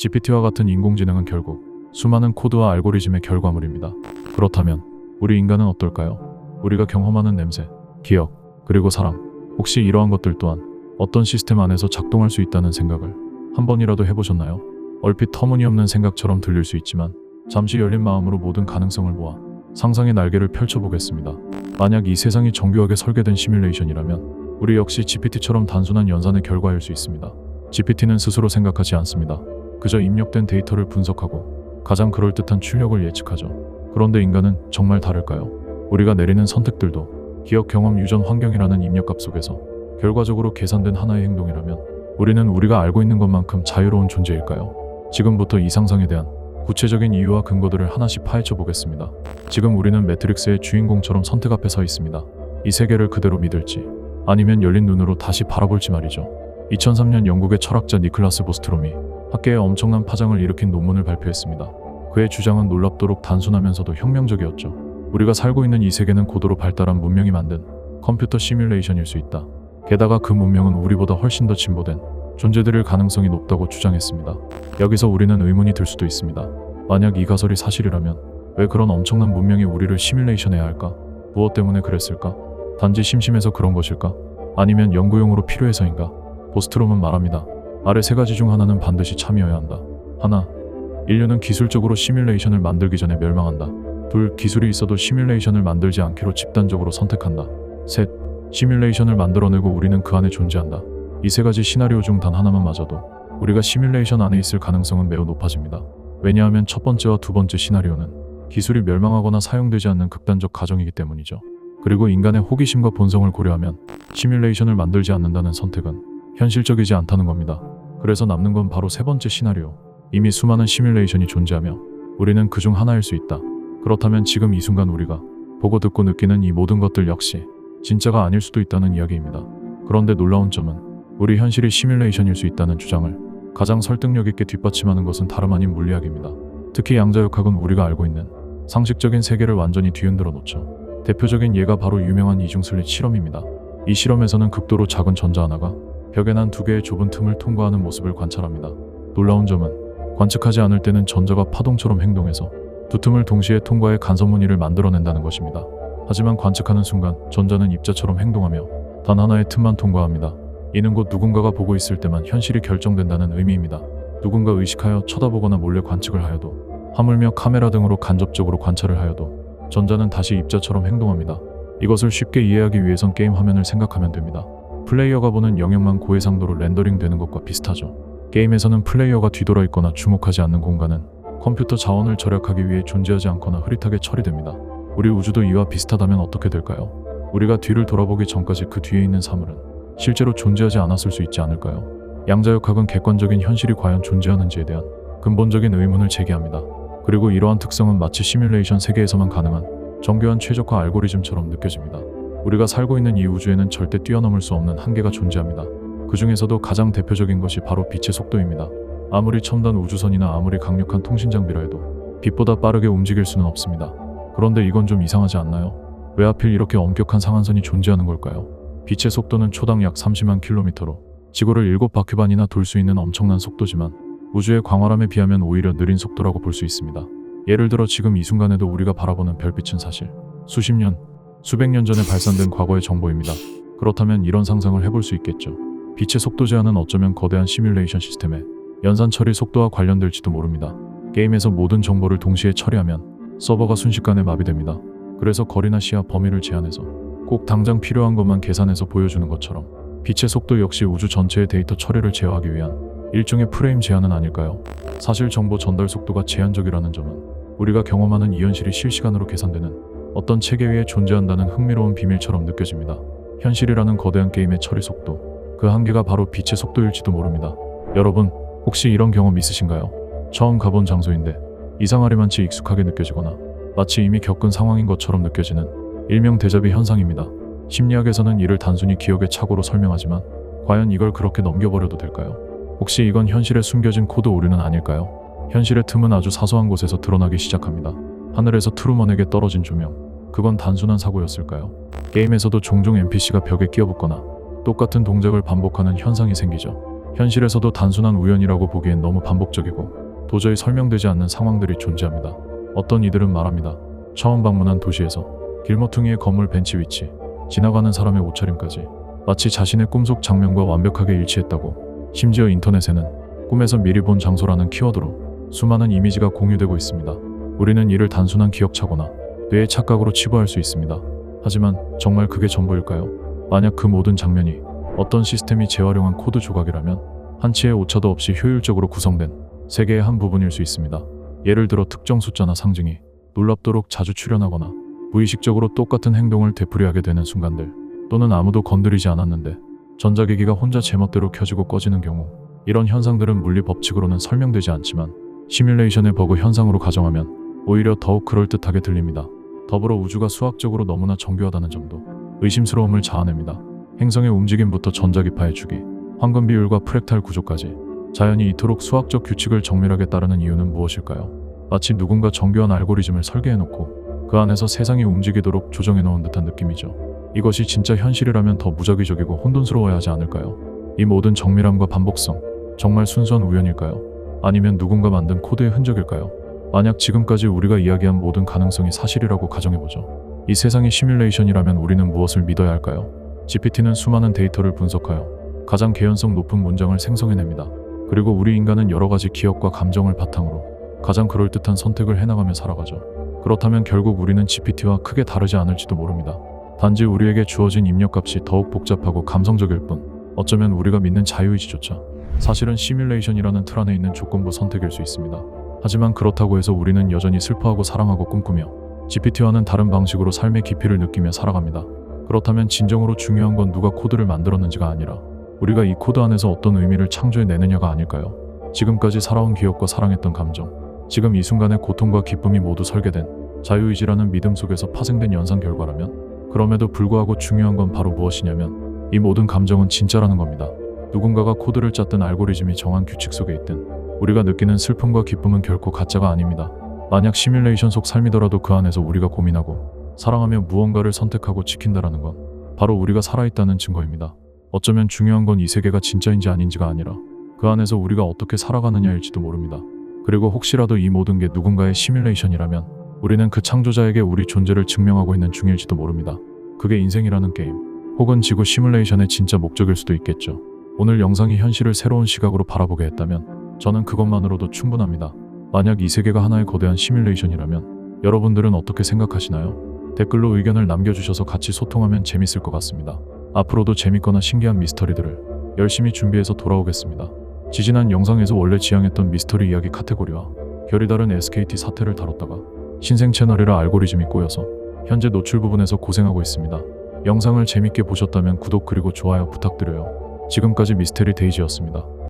GPT와 같은 인공지능은 결국 수많은 코드와 알고리즘의 결과물입니다. 그렇다면 우리 인간은 어떨까요? 우리가 경험하는 냄새, 기억, 그리고 사랑, 혹시 이러한 것들 또한 어떤 시스템 안에서 작동할 수 있다는 생각을 한 번이라도 해보셨나요? 얼핏 터무니없는 생각처럼 들릴 수 있지만 잠시 열린 마음으로 모든 가능성을 모아 상상의 날개를 펼쳐보겠습니다. 만약 이 세상이 정교하게 설계된 시뮬레이션이라면 우리 역시 GPT처럼 단순한 연산의 결과일 수 있습니다. GPT는 스스로 생각하지 않습니다. 그저 입력된 데이터를 분석하고 가장 그럴듯한 출력을 예측하죠. 그런데 인간은 정말 다를까요? 우리가 내리는 선택들도 기억, 경험, 유전, 환경이라는 입력값 속에서 결과적으로 계산된 하나의 행동이라면 우리는 우리가 알고 있는 것만큼 자유로운 존재일까요? 지금부터 이 상상에 대한 구체적인 이유와 근거들을 하나씩 파헤쳐 보겠습니다. 지금 우리는 매트릭스의 주인공처럼 선택 앞에 서 있습니다. 이 세계를 그대로 믿을지 아니면 열린 눈으로 다시 바라볼지 말이죠. 2003년 영국의 철학자 니클라스 보스트롬이 학계에 엄청난 파장을 일으킨 논문을 발표했습니다. 그의 주장은 놀랍도록 단순하면서도 혁명적이었죠. 우리가 살고 있는 이 세계는 고도로 발달한 문명이 만든 컴퓨터 시뮬레이션일 수 있다. 게다가 그 문명은 우리보다 훨씬 더 진보된 존재들일 가능성이 높다고 주장했습니다. 여기서 우리는 의문이 들 수도 있습니다. 만약 이 가설이 사실이라면 왜 그런 엄청난 문명이 우리를 시뮬레이션해야 할까? 무엇 때문에 그랬을까? 단지 심심해서 그런 것일까? 아니면 연구용으로 필요해서인가? 보스트롬은 말합니다. 아래 세 가지 중 하나는 반드시 참여해야 한다. 하나, 인류는 기술적으로 시뮬레이션을 만들기 전에 멸망한다. 둘, 기술이 있어도 시뮬레이션을 만들지 않기로 집단적으로 선택한다. 셋, 시뮬레이션을 만들어내고 우리는 그 안에 존재한다. 이 세 가지 시나리오 중 단 하나만 맞아도 우리가 시뮬레이션 안에 있을 가능성은 매우 높아집니다. 왜냐하면 첫 번째와 두 번째 시나리오는 기술이 멸망하거나 사용되지 않는 극단적 가정이기 때문이죠. 그리고 인간의 호기심과 본성을 고려하면 시뮬레이션을 만들지 않는다는 선택은 현실적이지 않다는 겁니다. 그래서 남는 건 바로 세 번째 시나리오. 이미 수많은 시뮬레이션이 존재하며 우리는 그중 하나일 수 있다. 그렇다면 지금 이 순간 우리가 보고 듣고 느끼는 이 모든 것들 역시 진짜가 아닐 수도 있다는 이야기입니다. 그런데 놀라운 점은 우리 현실이 시뮬레이션일 수 있다는 주장을 가장 설득력 있게 뒷받침하는 것은 다름 아닌 물리학입니다. 특히 양자역학은 우리가 알고 있는 상식적인 세계를 완전히 뒤흔들어 놓죠. 대표적인 예가 바로 유명한 이중슬릿 실험입니다. 이 실험에서는 극도로 작은 전자 하나가 벽에 난 두 개의 좁은 틈을 통과하는 모습을 관찰합니다. 놀라운 점은 관측하지 않을 때는 전자가 파동처럼 행동해서 두 틈을 동시에 통과해 간섭 무늬를 만들어낸다는 것입니다. 하지만 관측하는 순간 전자는 입자처럼 행동하며 단 하나의 틈만 통과합니다. 이는 곧 누군가가 보고 있을 때만 현실이 결정된다는 의미입니다. 누군가 의식하여 쳐다보거나 몰래 관측을 하여도, 하물며 카메라 등으로 간접적으로 관찰을 하여도 전자는 다시 입자처럼 행동합니다. 이것을 쉽게 이해하기 위해선 게임 화면을 생각하면 됩니다. 플레이어가 보는 영역만 고해상도로 렌더링 되는 것과 비슷하죠. 게임에서는 플레이어가 뒤돌아 있거나 주목하지 않는 공간은 컴퓨터 자원을 절약하기 위해 존재하지 않거나 흐릿하게 처리됩니다. 우리 우주도 이와 비슷하다면 어떻게 될까요? 우리가 뒤를 돌아보기 전까지 그 뒤에 있는 사물은 실제로 존재하지 않았을 수 있지 않을까요? 양자역학은 객관적인 현실이 과연 존재하는지에 대한 근본적인 의문을 제기합니다. 그리고 이러한 특성은 마치 시뮬레이션 세계에서만 가능한 정교한 최적화 알고리즘처럼 느껴집니다. 우리가 살고 있는 이 우주에는 절대 뛰어넘을 수 없는 한계가 존재합니다. 그 중에서도 가장 대표적인 것이 바로 빛의 속도입니다. 아무리 첨단 우주선이나 아무리 강력한 통신 장비라 해도 빛보다 빠르게 움직일 수는 없습니다. 그런데 이건 좀 이상하지 않나요? 왜 하필 이렇게 엄격한 상한선이 존재하는 걸까요? 빛의 속도는 초당 약 30만 킬로미터로 지구를 7바퀴반이나 돌 수 있는 엄청난 속도지만 우주의 광활함에 비하면 오히려 느린 속도라고 볼 수 있습니다. 예를 들어 지금 이 순간에도 우리가 바라보는 별빛은 사실 수십 년, 수백 년 전에 발산된 과거의 정보입니다. 그렇다면 이런 상상을 해볼 수 있겠죠. 빛의 속도 제한은 어쩌면 거대한 시뮬레이션 시스템의 연산 처리 속도와 관련될지도 모릅니다. 게임에서 모든 정보를 동시에 처리하면 서버가 순식간에 마비됩니다. 그래서 거리나 시야 범위를 제한해서 꼭 당장 필요한 것만 계산해서 보여주는 것처럼 빛의 속도 역시 우주 전체의 데이터 처리를 제어하기 위한 일종의 프레임 제한은 아닐까요? 사실 정보 전달 속도가 제한적이라는 점은 우리가 경험하는 이 현실이 실시간으로 계산되는 어떤 체계 위에 존재한다는 흥미로운 비밀처럼 느껴집니다. 현실이라는 거대한 게임의 처리 속도, 그 한계가 바로 빛의 속도일지도 모릅니다. 여러분, 혹시 이런 경험 있으신가요? 처음 가본 장소인데 이상하리만치 익숙하게 느껴지거나 마치 이미 겪은 상황인 것처럼 느껴지는 일명 데자뷰 현상입니다. 심리학에서는 이를 단순히 기억의 착오로 설명하지만 과연 이걸 그렇게 넘겨버려도 될까요? 혹시 이건 현실에 숨겨진 코드 오류는 아닐까요? 현실의 틈은 아주 사소한 곳에서 드러나기 시작합니다. 하늘에서 트루먼에게 떨어진 조명, 그건 단순한 사고였을까요? 게임에서도 종종 NPC가 벽에 끼어붙거나 똑같은 동작을 반복하는 현상이 생기죠. 현실에서도 단순한 우연이라고 보기엔 너무 반복적이고 도저히 설명되지 않는 상황들이 존재합니다. 어떤 이들은 말합니다. 처음 방문한 도시에서 길모퉁이의 건물 벤치 위치, 지나가는 사람의 옷차림까지 마치 자신의 꿈속 장면과 완벽하게 일치했다고. 심지어 인터넷에는 꿈에서 미리 본 장소라는 키워드로 수많은 이미지가 공유되고 있습니다. 우리는 이를 단순한 기억차거나 뇌의 착각으로 치부할 수 있습니다. 하지만 정말 그게 전부일까요? 만약 그 모든 장면이 어떤 시스템이 재활용한 코드 조각이라면 한치의 오차도 없이 효율적으로 구성된 세계의 한 부분일 수 있습니다. 예를 들어 특정 숫자나 상징이 놀랍도록 자주 출현하거나 무의식적으로 똑같은 행동을 되풀이하게 되는 순간들, 또는 아무도 건드리지 않았는데 전자기기가 혼자 제멋대로 켜지고 꺼지는 경우. 이런 현상들은 물리 법칙으로는 설명되지 않지만 시뮬레이션의 버그 현상으로 가정하면 오히려 더욱 그럴듯하게 들립니다. 더불어 우주가 수학적으로 너무나 정교하다는 점도 의심스러움을 자아냅니다. 행성의 움직임부터 전자기파의 주기, 황금 비율과 프랙탈 구조까지 자연이 이토록 수학적 규칙을 정밀하게 따르는 이유는 무엇일까요? 마치 누군가 정교한 알고리즘을 설계해놓고 그 안에서 세상이 움직이도록 조정해놓은 듯한 느낌이죠. 이것이 진짜 현실이라면 더 무작위적이고 혼돈스러워야 하지 않을까요? 이 모든 정밀함과 반복성, 정말 순수한 우연일까요? 아니면 누군가 만든 코드의 흔적일까요? 만약 지금까지 우리가 이야기한 모든 가능성이 사실이라고 가정해보죠. 이 세상이 시뮬레이션이라면 우리는 무엇을 믿어야 할까요? GPT는 수많은 데이터를 분석하여 가장 개연성 높은 문장을 생성해냅니다. 그리고 우리 인간은 여러 가지 기억과 감정을 바탕으로 가장 그럴듯한 선택을 해나가며 살아가죠. 그렇다면 결국 우리는 GPT와 크게 다르지 않을지도 모릅니다. 단지 우리에게 주어진 입력값이 더욱 복잡하고 감성적일 뿐, 어쩌면 우리가 믿는 자유의지조차 사실은 시뮬레이션이라는 틀 안에 있는 조건부 선택일 수 있습니다. 하지만 그렇다고 해서 우리는 여전히 슬퍼하고 사랑하고 꿈꾸며 GPT와는 다른 방식으로 삶의 깊이를 느끼며 살아갑니다. 그렇다면 진정으로 중요한 건 누가 코드를 만들었는지가 아니라 우리가 이 코드 안에서 어떤 의미를 창조해내느냐가 아닐까요? 지금까지 살아온 기억과 사랑했던 감정, 지금 이 순간의 고통과 기쁨이 모두 설계된 자유의지라는 믿음 속에서 파생된 연상 결과라면, 그럼에도 불구하고 중요한 건 바로 무엇이냐면 이 모든 감정은 진짜라는 겁니다. 누군가가 코드를 짰든 알고리즘이 정한 규칙 속에 있든 우리가 느끼는 슬픔과 기쁨은 결코 가짜가 아닙니다. 만약 시뮬레이션 속 삶이더라도 그 안에서 우리가 고민하고 사랑하며 무언가를 선택하고 지킨다라는 건 바로 우리가 살아있다는 증거입니다. 어쩌면 중요한 건 이 세계가 진짜인지 아닌지가 아니라 그 안에서 우리가 어떻게 살아가느냐일지도 모릅니다. 그리고 혹시라도 이 모든 게 누군가의 시뮬레이션이라면 우리는 그 창조자에게 우리 존재를 증명하고 있는 중일지도 모릅니다. 그게 인생이라는 게임, 혹은 지구 시뮬레이션의 진짜 목적일 수도 있겠죠. 오늘 영상이 현실을 새로운 시각으로 바라보게 했다면 저는 그것만으로도 충분합니다. 만약 이 세계가 하나의 거대한 시뮬레이션이라면 여러분들은 어떻게 생각하시나요? 댓글로 의견을 남겨주셔서 같이 소통하면 재밌을 것 같습니다. 앞으로도 재밌거나 신기한 미스터리들을 열심히 준비해서 돌아오겠습니다. 지지난 영상에서 원래 지향했던 미스터리 이야기 카테고리와 결이 다른 SKT 사태를 다뤘다가 신생 채널이라 알고리즘이 꼬여서 현재 노출 부분에서 고생하고 있습니다. 영상을 재밌게 보셨다면 구독 그리고 좋아요 부탁드려요. 지금까지 미스테리 데이지였습니다.